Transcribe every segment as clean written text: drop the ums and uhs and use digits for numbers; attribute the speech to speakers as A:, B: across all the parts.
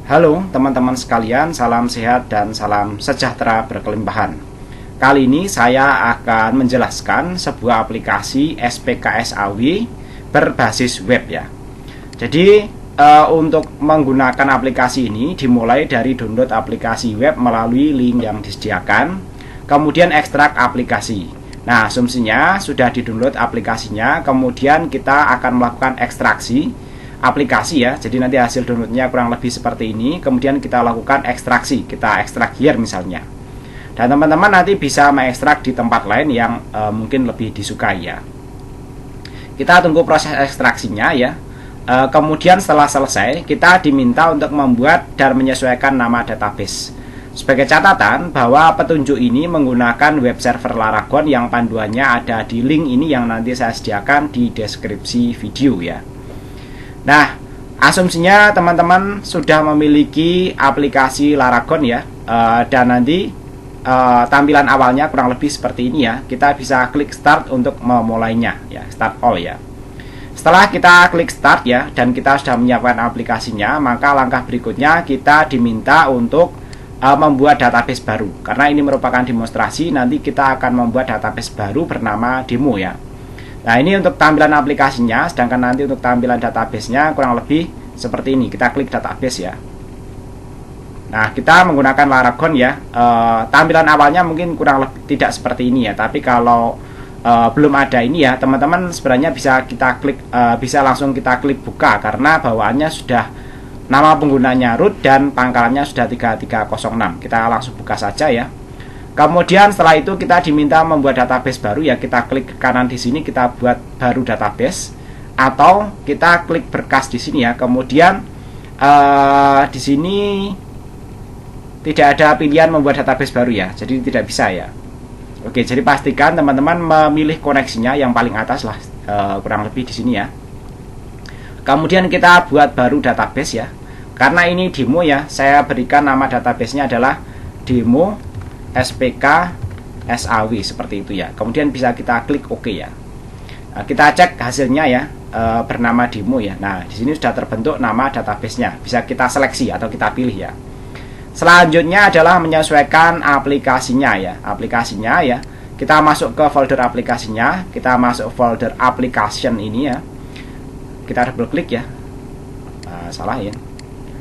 A: Halo teman-teman sekalian, salam sehat dan salam sejahtera berkelimpahan. Kali ini saya akan menjelaskan sebuah aplikasi SPKSAW berbasis web ya. Jadi untuk menggunakan aplikasi ini dimulai dari download aplikasi web melalui link yang disediakan, kemudian ekstrak aplikasi. Nah, asumsinya sudah di-download aplikasinya, kemudian kita akan melakukan ekstraksi aplikasi ya. Jadi nanti hasil downloadnya kurang lebih seperti ini. Kemudian kita lakukan ekstraksi, kita ekstrak here misalnya. Dan teman-teman nanti bisa mengekstrak di tempat lain yang mungkin lebih disukai ya. Kita tunggu proses ekstraksinya ya. Kemudian setelah selesai, kita diminta untuk membuat dan menyesuaikan nama database. Sebagai catatan bahwa petunjuk ini menggunakan web server Laragon yang panduannya ada di link ini yang nanti saya sediakan di deskripsi video ya. Nah, asumsinya teman-teman sudah memiliki aplikasi Laragon ya, dan nanti tampilan awalnya kurang lebih seperti ini ya. Kita bisa klik start untuk memulainya ya, start all ya. Setelah kita klik start ya, dan kita sudah menyiapkan aplikasinya, maka langkah berikutnya kita diminta untuk membuat database baru. Karena ini merupakan demonstrasi, nanti kita akan membuat database baru bernama demo ya. Nah, ini untuk tampilan aplikasinya, sedangkan nanti untuk tampilan databasenya kurang lebih seperti ini. Kita klik database ya. Nah, kita menggunakan Laragon ya. Tampilan awalnya mungkin kurang lebih tidak seperti ini ya, tapi kalau belum ada ini ya, teman-teman sebenarnya bisa kita klik, bisa langsung kita klik buka karena bawaannya sudah nama penggunanya root dan pangkalannya sudah 3306. Kita langsung buka saja ya. Kemudian setelah itu kita diminta membuat database baru ya. Kita klik ke kanan di sini, kita buat baru database, atau kita klik berkas di sini ya. Kemudian di sini tidak ada pilihan membuat database baru ya, jadi tidak bisa ya. Oke, jadi pastikan teman-teman memilih koneksinya yang paling atas lah, kurang lebih di sini ya. Kemudian kita buat baru database ya. Karena ini demo ya, saya berikan nama databasenya adalah demo SPKSAW seperti itu ya. Kemudian bisa kita klik OK ya. Nah, kita cek hasilnya ya, bernama demo ya. Nah, di sini sudah terbentuk nama databasenya. Bisa kita seleksi atau kita pilih ya. Selanjutnya adalah menyesuaikan aplikasinya ya. Aplikasinya ya, kita masuk ke folder aplikasinya, kita masuk folder application ini ya. Kita double klik ya. Salah ya.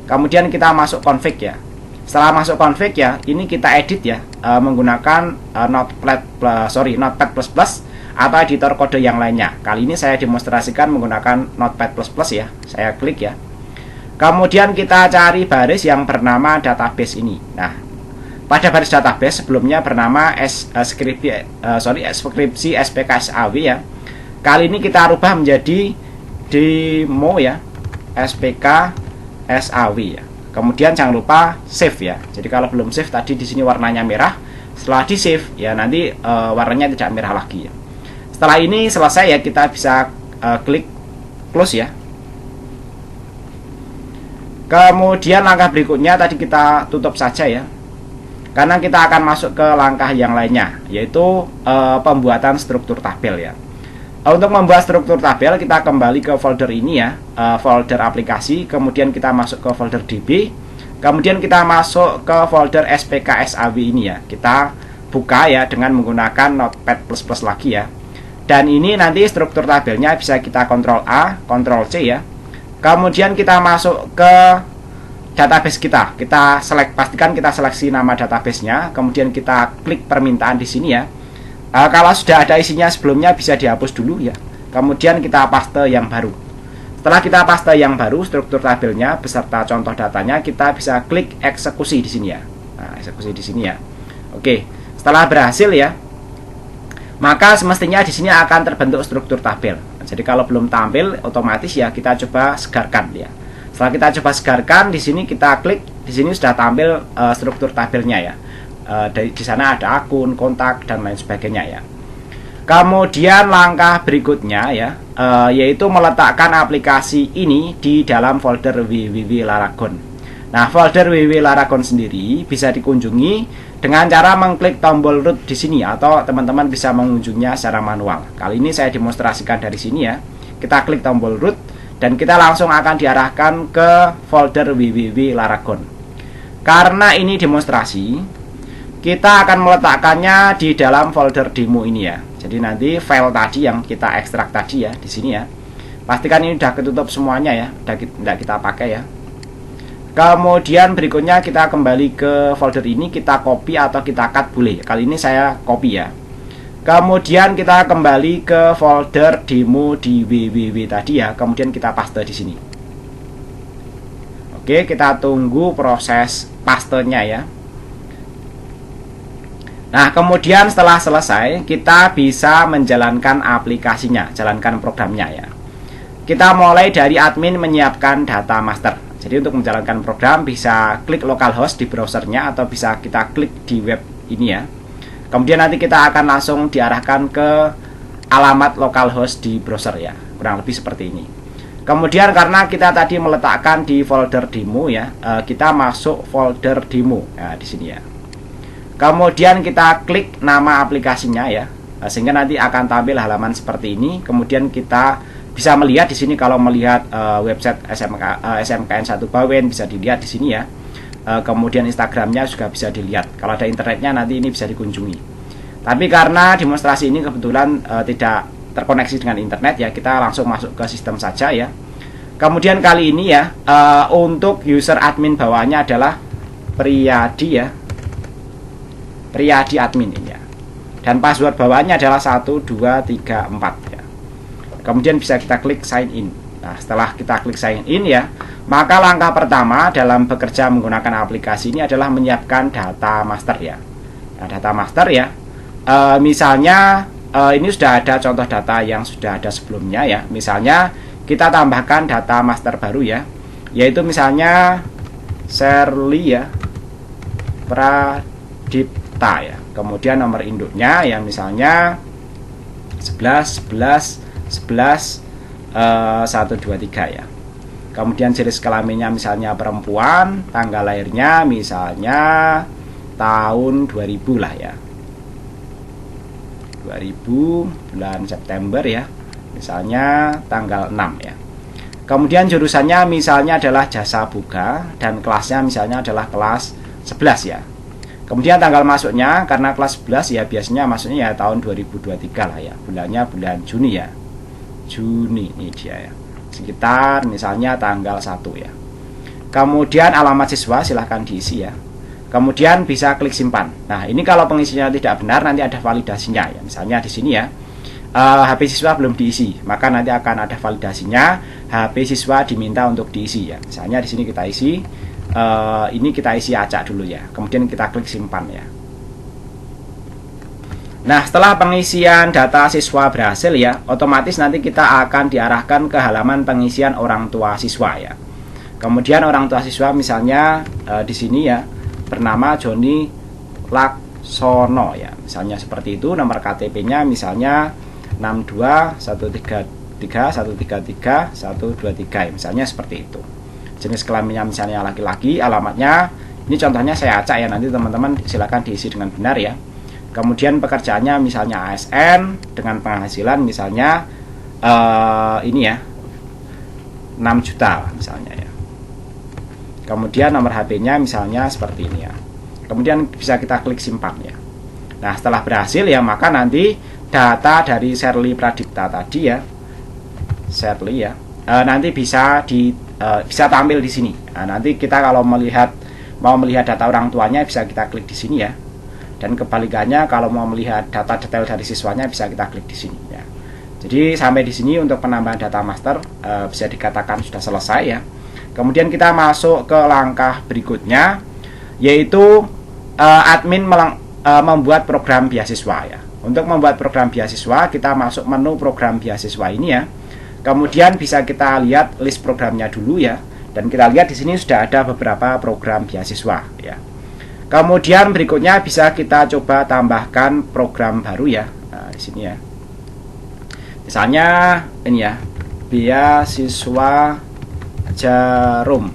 A: Kemudian kita masuk config ya. Setelah masuk config ya, ini kita edit ya, menggunakan Notepad++ atau editor kode yang lainnya. Kali ini saya demonstrasikan menggunakan Notepad++ ya. Saya klik ya. Kemudian kita cari baris yang bernama database ini. Nah, pada baris database sebelumnya bernama skripsi SPKSAW ya. Kali ini kita rubah menjadi demo ya, SPKSAW ya. Kemudian jangan lupa save ya. Jadi kalau belum save tadi di sini warnanya merah. Setelah di save ya nanti warnanya tidak merah lagi ya. Setelah ini selesai ya, kita bisa klik close ya. Kemudian langkah berikutnya tadi kita tutup saja ya. Karena kita akan masuk ke langkah yang lainnya, yaitu pembuatan struktur tabel ya. Untuk membuat struktur tabel kita kembali ke folder ini ya, folder aplikasi, kemudian kita masuk ke folder DB, kemudian kita masuk ke folder SPKSAW ini ya. Kita buka ya dengan menggunakan Notepad++ lagi ya. Dan ini nanti struktur tabelnya bisa kita Ctrl A, Ctrl C ya. Kemudian kita masuk ke database kita. Kita pastikan kita seleksi nama databasenya, kemudian kita klik permintaan di sini ya. Kalau sudah ada isinya sebelumnya bisa dihapus dulu ya. Kemudian kita paste yang baru. Setelah kita paste yang baru, struktur tabelnya beserta contoh datanya, kita bisa klik eksekusi di sini ya. Nah, eksekusi di sini ya. Oke, setelah berhasil ya, maka semestinya di sini akan terbentuk struktur tabel. Jadi kalau belum tampil, otomatis ya kita coba segarkan ya. Setelah kita coba segarkan, di sini kita klik, di sini sudah tampil struktur tabelnya ya. Di sana ada akun, kontak dan lain sebagainya ya. Kemudian langkah berikutnya ya, yaitu meletakkan aplikasi ini di dalam folder www Laragon. Nah, folder www Laragon sendiri bisa dikunjungi dengan cara mengklik tombol root di sini, atau teman-teman bisa mengunjunginya secara manual. Kali ini saya demonstrasikan dari sini ya. Kita klik tombol root dan kita langsung akan diarahkan ke folder www.laragon. Karena ini demonstrasi, kita akan meletakkannya di dalam folder demo ini ya. Jadi nanti file tadi yang kita ekstrak tadi ya di sini ya. Pastikan ini sudah ketutup semuanya ya, tidak kita pakai ya. Kemudian berikutnya kita kembali ke folder ini, kita copy atau kita cut boleh. Kali ini saya copy ya. Kemudian kita kembali ke folder demo di www tadi ya. Kemudian kita paste di sini. Oke, kita tunggu proses pastenya ya. Nah, kemudian setelah selesai, kita bisa menjalankan aplikasinya, jalankan programnya ya. Kita mulai dari admin menyiapkan data master. Jadi untuk menjalankan program bisa klik localhost di browsernya atau bisa kita klik di web ini ya. Kemudian nanti kita akan langsung diarahkan ke alamat localhost di browser ya. Kurang lebih seperti ini. Kemudian karena kita tadi meletakkan di folder demo ya, kita masuk folder demo ya, di sini ya. Kemudian kita klik nama aplikasinya ya, sehingga nanti akan tampil halaman seperti ini. Kemudian kita bisa melihat di sini, kalau melihat website SMKN 1 Bawen bisa dilihat di sini ya. Kemudian Instagramnya juga bisa dilihat. Kalau ada internetnya nanti ini bisa dikunjungi. Tapi karena demonstrasi ini kebetulan tidak terkoneksi dengan internet ya, kita langsung masuk ke sistem saja ya. Kemudian kali ini ya, untuk user admin bawaannya adalah Priyadi ya, Priyadi admin ini ya. Dan password bawaannya adalah 1234 ya. Kemudian bisa kita klik sign in. Nah, setelah kita klik sign in ya, maka langkah pertama dalam bekerja menggunakan aplikasi ini adalah menyiapkan data master ya. Nah, data master ya, misalnya ini sudah ada contoh data yang sudah ada sebelumnya ya. Misalnya kita tambahkan data master baru ya, yaitu misalnya Sherly ya, Pradipta ya. Kemudian nomor induknya yang misalnya 123 ya. Kemudian jenis kelaminnya misalnya perempuan, tanggal lahirnya misalnya tahun 2000 lah ya, 2000 bulan September ya, misalnya tanggal 6 ya. Kemudian jurusannya misalnya adalah jasa buka dan kelasnya misalnya adalah kelas 11 ya. Kemudian tanggal masuknya, karena kelas 11 ya biasanya masuknya ya tahun 2023 lah ya, bulannya bulan Juni ya, Juni ini dia ya, sekitar misalnya tanggal 1 ya. Kemudian alamat siswa silahkan diisi ya. Kemudian bisa klik simpan. Nah, ini kalau pengisinya tidak benar nanti ada validasinya ya. Misalnya di sini ya, HP siswa belum diisi, maka nanti akan ada validasinya. HP siswa diminta untuk diisi ya. Misalnya di sini kita isi, ini kita isi acak dulu ya. Kemudian kita klik simpan ya. Nah, setelah pengisian data siswa berhasil ya, otomatis nanti kita akan diarahkan ke halaman pengisian orang tua siswa ya. Kemudian orang tua siswa misalnya di sini ya, bernama Joni Laksono ya. Misalnya seperti itu, nomor KTP-nya misalnya 6213133123 ya, misalnya seperti itu. Jenis kelaminnya misalnya laki-laki, alamatnya ini contohnya saya acak ya, nanti teman-teman silakan diisi dengan benar ya. Kemudian pekerjaannya misalnya ASN dengan penghasilan misalnya ini ya 6 juta misalnya ya. Kemudian nomor HP-nya misalnya seperti ini ya. Kemudian bisa kita klik simpan ya. Nah, setelah berhasil ya, maka nanti data dari Sherly Pradipta tadi ya, Sherly ya, nanti bisa tampil di sini. Nah, nanti kita kalau mau melihat data orang tuanya bisa kita klik di sini ya. Dan kebalikannya, kalau mau melihat data detail dari siswanya bisa kita klik di sini ya. Jadi sampai di sini untuk penambahan data master bisa dikatakan sudah selesai ya. Kemudian kita masuk ke langkah berikutnya, yaitu admin membuat program beasiswa ya. Untuk membuat program beasiswa, kita masuk menu program beasiswa ini ya. Kemudian bisa kita lihat list programnya dulu ya. Dan kita lihat di sini sudah ada beberapa program beasiswa ya. Kemudian berikutnya bisa kita coba tambahkan program baru ya. Nah, di sini ya. Misalnya ini ya, beasiswa Jarum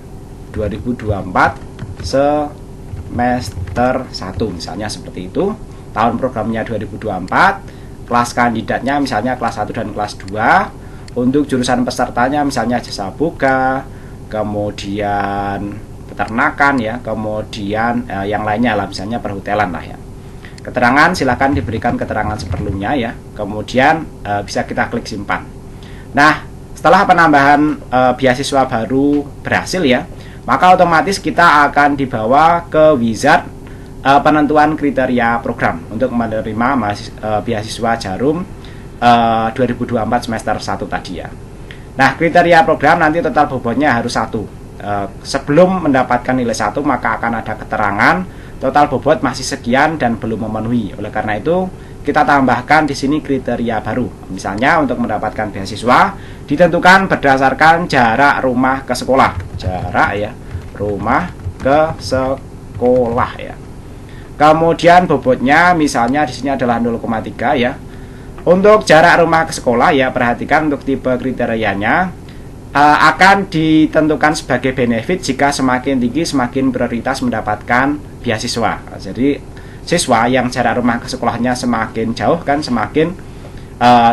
A: 2024 semester 1 misalnya seperti itu. Tahun programnya 2024, kelas kandidatnya misalnya kelas 1 dan kelas 2. Untuk jurusan pesertanya misalnya jasa boga, kemudian peternakan ya, kemudian yang lainnya lah, misalnya perhotelan lah ya. Keterangan silakan diberikan keterangan seperlunya ya. Kemudian bisa kita klik simpan. Nah, setelah penambahan beasiswa baru berhasil ya, maka otomatis kita akan dibawa ke wizard penentuan kriteria program untuk menerima beasiswa Jarum 2024 semester 1 tadi ya. Nah, kriteria program nanti total bobotnya harus 1. Sebelum mendapatkan nilai 1 maka akan ada keterangan total bobot masih sekian dan belum memenuhi. Oleh karena itu, kita tambahkan di sini kriteria baru. Misalnya untuk mendapatkan beasiswa ditentukan berdasarkan jarak rumah ke sekolah. Jarak ya, rumah ke sekolah ya. Kemudian bobotnya misalnya di sini adalah 0,3 ya. Untuk jarak rumah ke sekolah ya, perhatikan untuk tipe kriterianya akan ditentukan sebagai benefit jika semakin tinggi semakin prioritas mendapatkan beasiswa. Jadi siswa yang jarak rumah ke sekolahnya semakin jauh kan semakin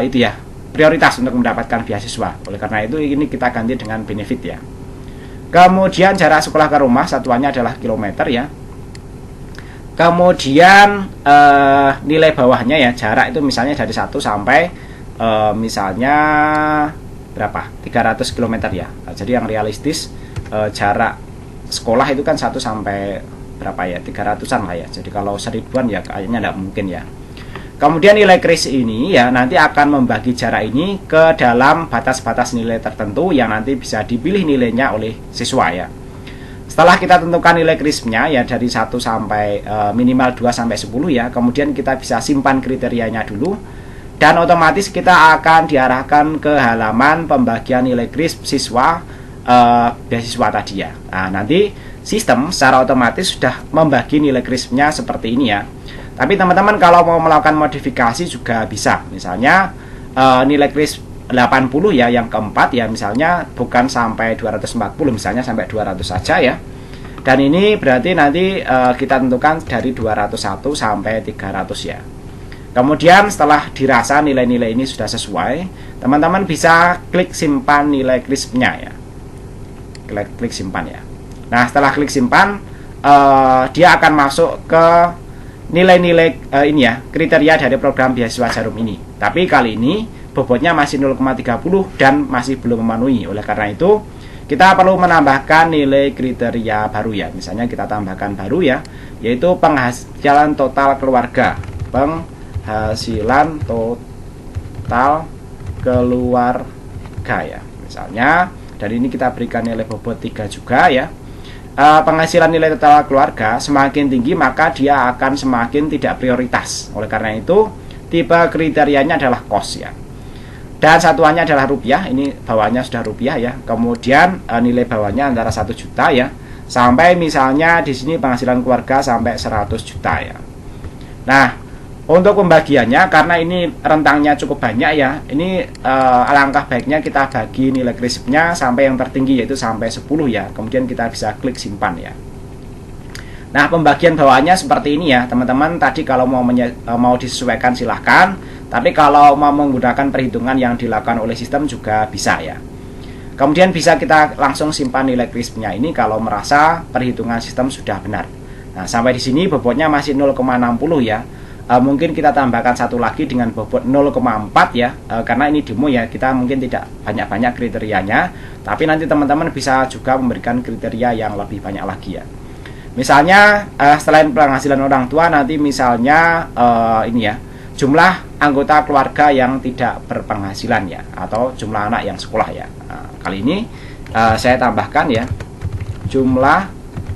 A: itu ya prioritas untuk mendapatkan beasiswa. Oleh karena itu ini kita ganti dengan benefit ya. Kemudian jarak sekolah ke rumah satuannya adalah kilometer ya. Kemudian nilai bawahnya ya, jarak itu misalnya dari 1 sampai misalnya berapa? 300 km ya. Jadi yang realistis jarak sekolah itu kan 1 sampai berapa ya? 300-an lah ya. Jadi kalau 1000-an ya kayaknya tidak mungkin ya. Kemudian nilai kris ini ya nanti akan membagi jarak ini ke dalam batas-batas nilai tertentu yang nanti bisa dipilih nilainya oleh siswa ya. Setelah kita tentukan nilai krisnya ya dari 1 sampai minimal 2 sampai 10 ya, kemudian kita bisa simpan kriterianya dulu dan otomatis kita akan diarahkan ke halaman pembagian nilai kris siswa beasiswa tadi ya. Nah, nanti sistem secara otomatis sudah membagi nilai krisnya seperti ini ya. Tapi teman-teman kalau mau melakukan modifikasi juga bisa. Misalnya nilai kris 80 ya yang keempat ya, misalnya bukan sampai 240, misalnya sampai 200 saja ya. Dan ini berarti nanti kita tentukan dari 201 sampai 300 ya. Kemudian setelah dirasa nilai-nilai ini sudah sesuai, teman-teman bisa klik simpan nilai krisnya ya. Klik simpan ya. Nah, setelah klik simpan dia akan masuk ke nilai-nilai ini ya, kriteria dari program beasiswa Jarum ini. Tapi kali ini bobotnya masih 0,30 dan masih belum memenuhi. Oleh karena itu kita perlu menambahkan nilai kriteria baru ya. Misalnya kita tambahkan baru ya, yaitu penghasilan total keluarga. Penghasilan total keluarga ya. Misalnya dari ini kita berikan nilai bobot 3 juga ya. Penghasilan nilai total keluarga semakin tinggi maka dia akan semakin tidak prioritas. Oleh karena itu tipe kriterianya adalah kos ya. Dan satuannya adalah rupiah, ini bawahnya sudah rupiah ya. Kemudian nilai bawahnya antara 1 juta ya, sampai misalnya di sini penghasilan keluarga sampai 100 juta ya. Nah, untuk pembagiannya karena ini rentangnya cukup banyak ya, ini alangkah baiknya kita bagi nilai krisipnya sampai yang tertinggi yaitu sampai 10 ya. Kemudian kita bisa klik simpan ya. Nah, pembagian bawahnya seperti ini ya, teman-teman. Tadi kalau mau disesuaikan silahkan. Tapi kalau mau menggunakan perhitungan yang dilakukan oleh sistem juga bisa ya. Kemudian bisa kita langsung simpan nilai krisipnya ini kalau merasa perhitungan sistem sudah benar. Nah, sampai di sini bobotnya masih 0,60 ya. Mungkin kita tambahkan satu lagi dengan bobot 0,4 ya. Karena ini demo ya, kita mungkin tidak banyak-banyak kriterianya. Tapi nanti teman-teman bisa juga memberikan kriteria yang lebih banyak lagi ya. Misalnya selain penghasilan orang tua nanti misalnya ini ya, jumlah anggota keluarga yang tidak berpenghasilan ya, atau jumlah anak yang sekolah ya. Nah, kali ini saya tambahkan ya, jumlah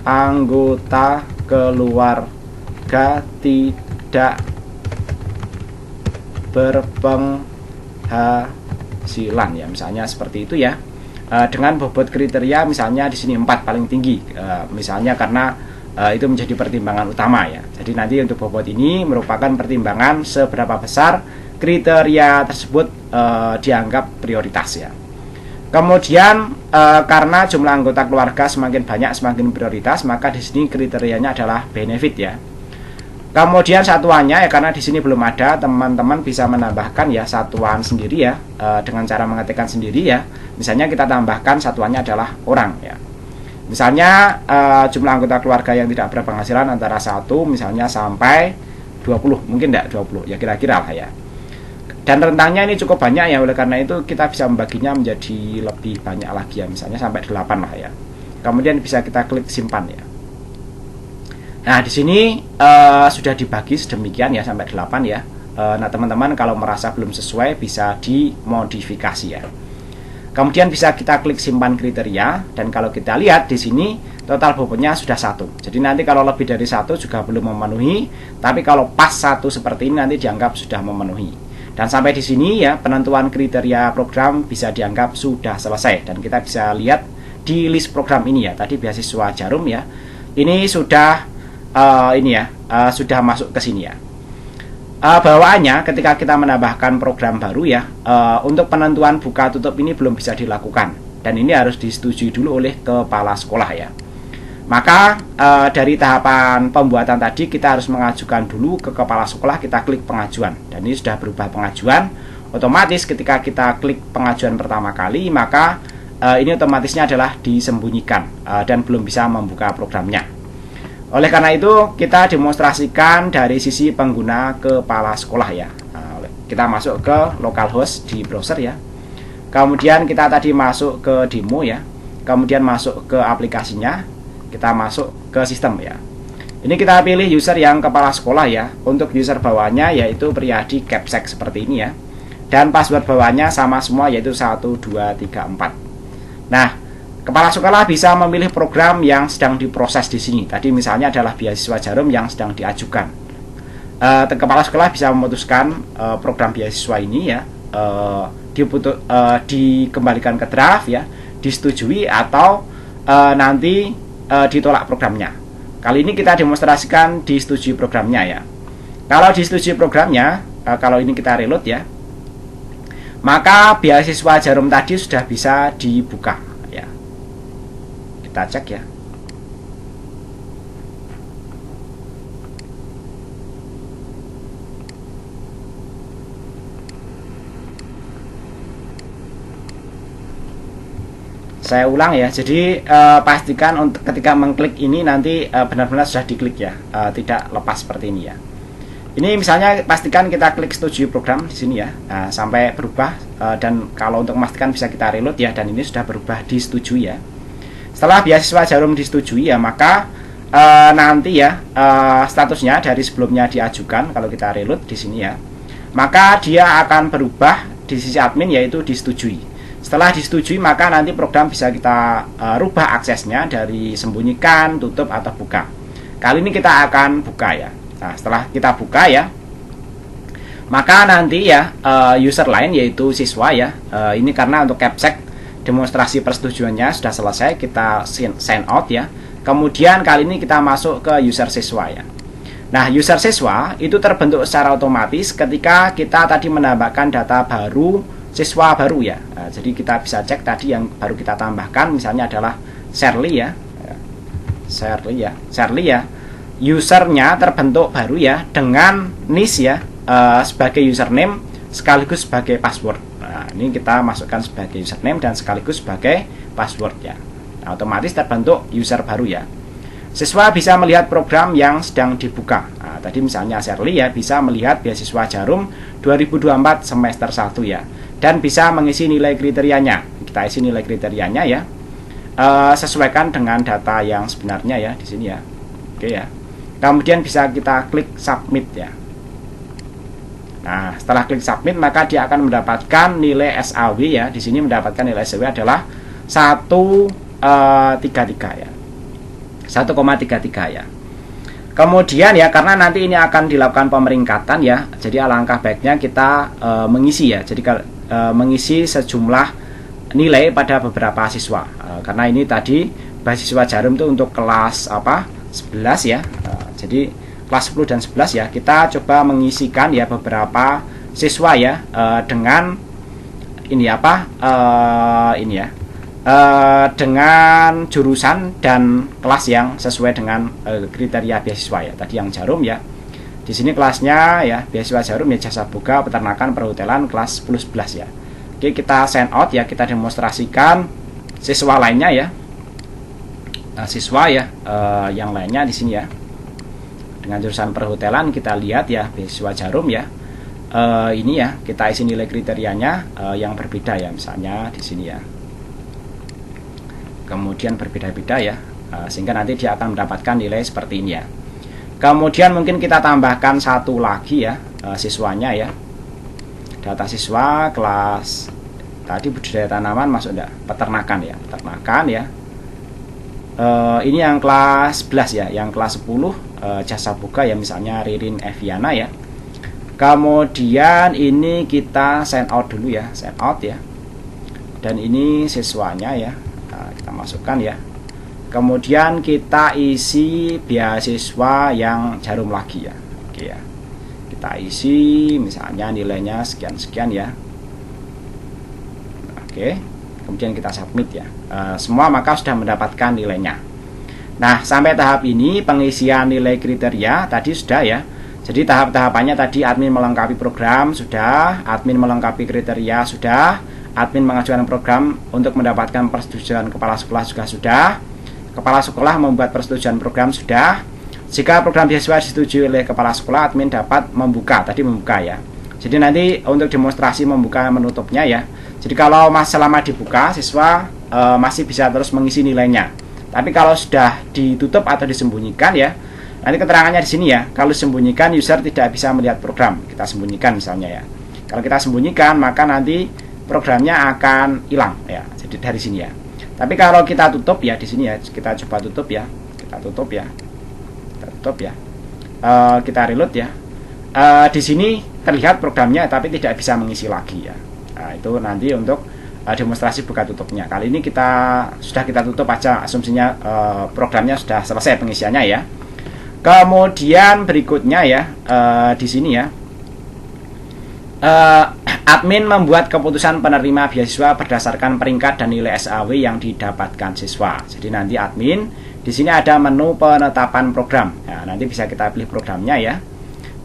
A: anggota keluarga tidak berpenghasilan ya, misalnya seperti itu ya. Dengan bobot kriteria misalnya di sini 4 paling tinggi, misalnya karena itu menjadi pertimbangan utama ya. Jadi nanti untuk bobot ini merupakan pertimbangan seberapa besar kriteria tersebut dianggap prioritas ya. Kemudian karena jumlah anggota keluarga semakin banyak semakin prioritas, maka di sini kriterianya adalah benefit ya. Kemudian satuannya ya, karena di sini belum ada, teman-teman bisa menambahkan ya satuan sendiri ya, dengan cara mengetikkan sendiri ya. Misalnya kita tambahkan satuannya adalah orang ya. Misalnya jumlah anggota keluarga yang tidak berpenghasilan antara 1 misalnya sampai 20, mungkin tidak 20 ya, kira-kira lah ya. Dan rentangnya ini cukup banyak ya, oleh karena itu kita bisa membaginya menjadi lebih banyak lagi ya, misalnya sampai 8 lah ya. Kemudian bisa kita klik simpan ya. Nah, di sini sudah dibagi sedemikian ya, sampai 8 ya. Nah, teman-teman kalau merasa belum sesuai bisa dimodifikasi ya. Kemudian bisa kita klik simpan kriteria, dan kalau kita lihat di sini total bobotnya sudah 1. Jadi nanti kalau lebih dari 1 juga belum memenuhi, tapi kalau pas 1 seperti ini nanti dianggap sudah memenuhi. Dan sampai di sini ya, penentuan kriteria program bisa dianggap sudah selesai, dan kita bisa lihat di list program ini ya. Tadi beasiswa Jarum ya. Ini sudah sudah masuk ke sini ya. Bawaannya ketika kita menambahkan program baru ya, untuk penentuan buka tutup ini belum bisa dilakukan, dan ini harus disetujui dulu oleh kepala sekolah ya. Maka dari tahapan pembuatan tadi kita harus mengajukan dulu ke kepala sekolah, kita klik pengajuan, dan ini sudah berubah pengajuan. Otomatis ketika kita klik pengajuan pertama kali, maka ini otomatisnya adalah disembunyikan dan belum bisa membuka programnya. Oleh karena itu kita demonstrasikan dari sisi pengguna kepala sekolah ya. Kita masuk ke localhost di browser ya. Kemudian kita tadi masuk ke demo ya. Kemudian masuk ke aplikasinya. Kita masuk ke sistem ya. Ini kita pilih user yang kepala sekolah ya. Untuk user bawaannya yaitu Priyadi Capsek seperti ini ya. Dan password bawaannya sama semua, yaitu 1, 2, 3, 4. Nah, kepala sekolah bisa memilih program yang sedang diproses di sini. Tadi misalnya adalah beasiswa Jarum yang sedang diajukan. Kepala sekolah bisa memutuskan program beasiswa ini ya, dikembalikan ke draft ya, disetujui atau nanti ditolak programnya. Kali ini kita demonstrasikan disetujui programnya ya. Kalau disetujui programnya, kalau ini kita reload ya, maka beasiswa Jarum tadi sudah bisa dibuka. Kita cek ya. Saya ulang ya. Jadi pastikan untuk ketika mengklik ini nanti benar-benar sudah diklik ya, tidak lepas seperti ini ya. Ini misalnya pastikan kita klik setuju program di sini ya, sampai berubah, dan kalau untuk memastikan bisa kita reload ya, dan ini sudah berubah disetujui ya. Setelah beasiswa Jarum disetujui ya, maka nanti ya statusnya dari sebelumnya diajukan, kalau kita reload di sini ya, maka dia akan berubah di sisi admin yaitu disetujui. Setelah disetujui maka nanti program bisa kita rubah aksesnya dari sembunyikan, tutup atau buka. Kali ini kita akan buka ya. Nah, setelah kita buka ya, maka nanti ya user lain yaitu siswa ya, ini karena untuk Capsek demonstrasi persetujuannya sudah selesai, kita sign out ya. Kemudian kali ini kita masuk ke user siswa ya. Nah, user siswa itu terbentuk secara otomatis ketika kita tadi menambahkan data baru siswa baru ya. Nah, jadi kita bisa cek tadi yang baru kita tambahkan, misalnya adalah Shirley ya. Shirley ya. Usernya terbentuk baru ya dengan NIS ya, sebagai username sekaligus sebagai password. Nah, ini kita masukkan sebagai username dan sekaligus sebagai password ya. Nah, otomatis terbentuk user baru ya. Siswa bisa melihat program yang sedang dibuka. Nah, tadi misalnya Shirley ya bisa melihat beasiswa Jarum 2024 semester 1 ya, dan bisa mengisi nilai kriterianya. Kita isi nilai kriterianya ya, sesuaikan dengan data yang sebenarnya ya di sini ya. Oke ya. Kemudian bisa kita klik submit ya. Nah, setelah klik submit maka dia akan mendapatkan nilai SAW ya. Di sini mendapatkan nilai SAW adalah 1,33 ya. 1,33 ya. Kemudian ya, karena nanti ini akan dilakukan pemeringkatan ya, jadi alangkah baiknya kita mengisi ya. Jadi mengisi sejumlah nilai pada beberapa siswa. Karena ini tadi beasiswa Jarum itu untuk kelas 11 ya. Jadi kelas 10 dan 11 ya, kita coba mengisikan ya beberapa siswa ya, dengan ini dengan jurusan dan kelas yang sesuai dengan kriteria beasiswa ya, tadi yang Jarum ya. Di sini kelasnya ya beasiswa Jarum ya jasa boga peternakan perhotelan kelas 10-11 ya. Oke, kita sign out ya, kita demonstrasikan siswa lainnya ya. Siswa ya yang lainnya di sini ya. Dengan jurusan perhotelan kita lihat ya beasiswa Jarum ya. Ini ya kita isi nilai kriterianya yang berbeda ya, misalnya di sini ya. Kemudian berbeda-beda ya, sehingga nanti dia akan mendapatkan nilai seperti ini ya. Kemudian mungkin kita tambahkan satu lagi ya siswanya ya. Data siswa kelas tadi budidaya tanaman masuk enggak? Peternakan ya, peternakan ya. Ini yang kelas 11 ya, yang kelas 10 jasa boga ya, misalnya Ririn Eviana ya. Kemudian ini kita sign out dulu ya, sign out ya. Dan ini siswanya ya, kita masukkan ya. Kemudian kita isi beasiswa yang Jarum lagi ya. Oke ya, kita isi misalnya nilainya sekian-sekian ya. Oke, kemudian kita submit ya. Semua maka sudah mendapatkan nilainya. Nah, sampai tahap ini pengisian nilai kriteria tadi sudah ya. Jadi tahap-tahapannya tadi admin melengkapi program sudah, admin melengkapi kriteria sudah, admin mengajukan program untuk mendapatkan persetujuan kepala sekolah juga sudah, kepala sekolah membuat persetujuan program sudah. Jika program beasiswa disetujui oleh kepala sekolah, admin dapat membuka ya. Jadi nanti untuk demonstrasi membuka menutupnya ya. Jadi kalau selama dibuka, siswa masih bisa terus mengisi nilainya. Tapi kalau sudah ditutup atau disembunyikan ya, nanti keterangannya di sini ya. Kalau disembunyikan, user tidak bisa melihat program. Kita sembunyikan misalnya ya. Kalau kita sembunyikan, maka nanti programnya akan hilang ya. Jadi dari sini ya. Tapi kalau kita tutup ya di sini ya, kita coba tutup ya. Kita tutup ya. Kita tutup ya. Kita reload ya. Di sini terlihat programnya, tapi tidak bisa mengisi lagi ya. Nah, itu nanti untuk demonstrasi buka tutupnya. Kali ini sudah kita tutup aja, asumsinya programnya sudah selesai pengisiannya ya. Kemudian berikutnya ya di sini ya, admin membuat keputusan penerima beasiswa berdasarkan peringkat dan nilai SAW yang didapatkan siswa. Jadi nanti admin di sini ada menu penetapan program. Nah, nanti bisa kita pilih programnya ya.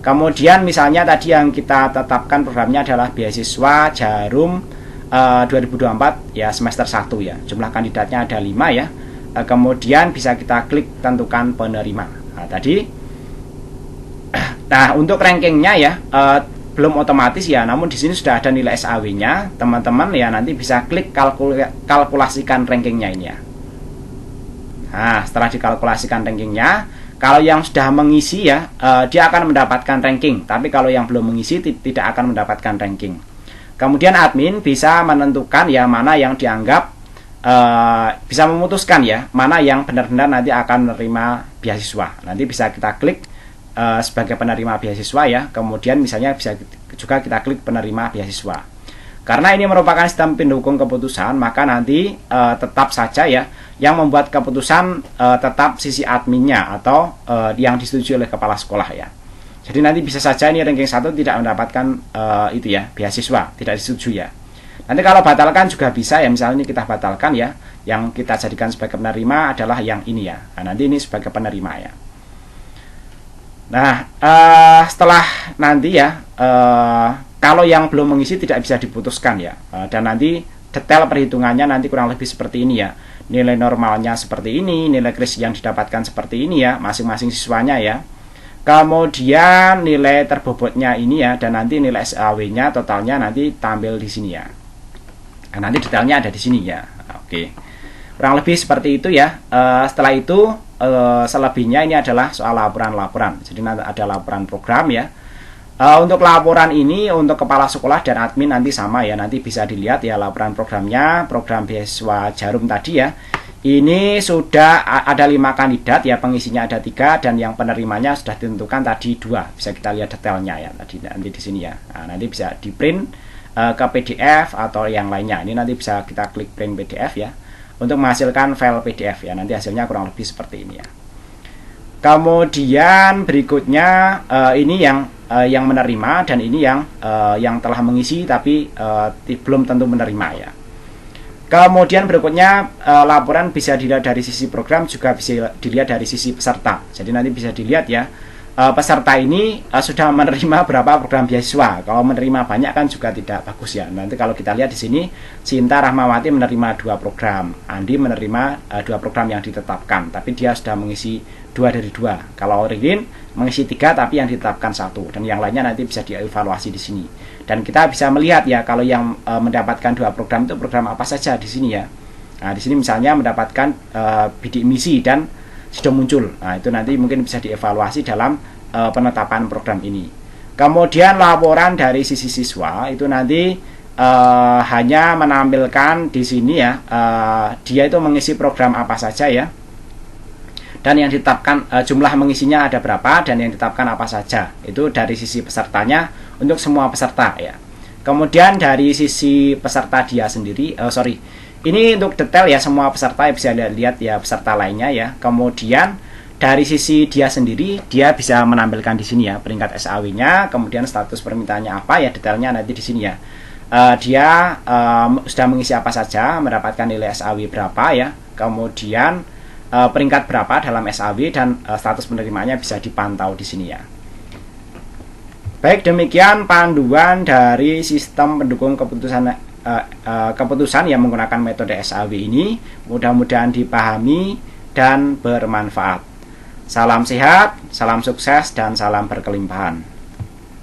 A: Kemudian misalnya tadi yang kita tetapkan programnya adalah beasiswa Jarum 2024 ya, semester 1 ya. Jumlah kandidatnya ada 5 ya. Kemudian bisa kita klik tentukan penerima. Nah, tadi untuk rankingnya ya belum otomatis ya, namun di sini sudah ada nilai SAW-nya. Teman-teman ya nanti bisa klik kalkulasikan rankingnya ini ya. Nah, setelah dikalkulasikan rankingnya, kalau yang sudah mengisi ya dia akan mendapatkan ranking. Tapi kalau yang belum mengisi tidak akan mendapatkan ranking. Kemudian admin bisa menentukan ya mana yang dianggap bisa memutuskan ya mana yang benar-benar nanti akan menerima beasiswa. Nanti bisa kita klik sebagai penerima beasiswa ya. Kemudian misalnya bisa juga kita klik penerima beasiswa. Karena ini merupakan sistem pendukung keputusan, maka nanti tetap saja ya yang membuat keputusan tetap sisi adminnya atau yang disetujui oleh kepala sekolah ya. Jadi nanti bisa saja ini ranking 1 tidak mendapatkan itu ya, beasiswa, tidak disetujui ya. Nanti kalau batalkan juga bisa ya, misalnya ini kita batalkan ya, yang kita jadikan sebagai penerima adalah yang ini ya. Nah, nanti ini sebagai penerima ya. Nah, setelah nanti ya, kalau yang belum mengisi tidak bisa diputuskan ya. Dan nanti detail perhitungannya nanti kurang lebih seperti ini ya. Nilai normalnya seperti ini, nilai kris yang didapatkan seperti ini ya, masing-masing siswanya ya. Kemudian nilai terbobotnya ini ya, dan nanti nilai SAW-nya totalnya nanti tampil di sini ya. Nah, nanti detailnya ada di sini ya. Oke, kurang lebih seperti itu ya. Setelah itu selebihnya ini adalah soal laporan-laporan. Jadi nanti ada laporan program ya. Untuk laporan ini untuk kepala sekolah dan admin nanti sama ya. Nanti bisa dilihat ya laporan programnya, program beasiswa Jarum tadi ya. Ini sudah ada 5 kandidat ya, pengisinya ada 3 dan yang penerimanya sudah ditentukan tadi 2. Bisa kita lihat detailnya ya tadi nanti di sini ya. Nah, nanti bisa di print ke PDF atau yang lainnya. Ini nanti bisa kita klik print PDF ya untuk menghasilkan file PDF ya. Nanti hasilnya kurang lebih seperti ini ya. Kemudian berikutnya ini yang menerima dan ini yang telah mengisi tapi belum tentu menerima ya. Kemudian berikutnya laporan bisa dilihat dari sisi program, juga bisa dilihat dari sisi peserta. Jadi nanti bisa dilihat ya peserta ini sudah menerima berapa program beasiswa. Kalau menerima banyak kan juga tidak bagus ya. Nanti kalau kita lihat di sini, Cinta Rahmawati menerima 2 program, Andi menerima 2 program yang ditetapkan, tapi dia sudah mengisi 2 dari 2. Kalau Ririn mengisi 3 tapi yang ditetapkan 1, dan yang lainnya nanti bisa dievaluasi di sini. Dan kita bisa melihat ya, kalau yang mendapatkan 2 program itu program apa saja di sini ya. Nah, di sini misalnya mendapatkan bidik misi dan sudah muncul. Nah, itu nanti mungkin bisa dievaluasi dalam penetapan program ini. Kemudian laporan dari sisi siswa itu nanti hanya menampilkan di sini ya, dia itu mengisi program apa saja ya, dan yang ditetapkan jumlah mengisinya ada berapa, dan yang ditetapkan apa saja. Itu dari sisi pesertanya untuk semua peserta ya. Kemudian dari sisi peserta dia sendiri, ini untuk detail ya, semua peserta bisa lihat ya, peserta lainnya ya. Kemudian dari sisi dia sendiri, dia bisa menampilkan di sini ya, peringkat SAW-nya, kemudian status permintaannya apa ya, detailnya nanti di sini ya. Dia sudah mengisi apa saja, mendapatkan nilai SAW berapa ya, kemudian peringkat berapa dalam SAW, dan status penerimanya bisa dipantau di sini ya. Baik, demikian panduan dari sistem pendukung keputusan yang menggunakan metode SAW ini. Mudah-mudahan dipahami dan bermanfaat. Salam sehat, salam sukses, dan salam berkelimpahan.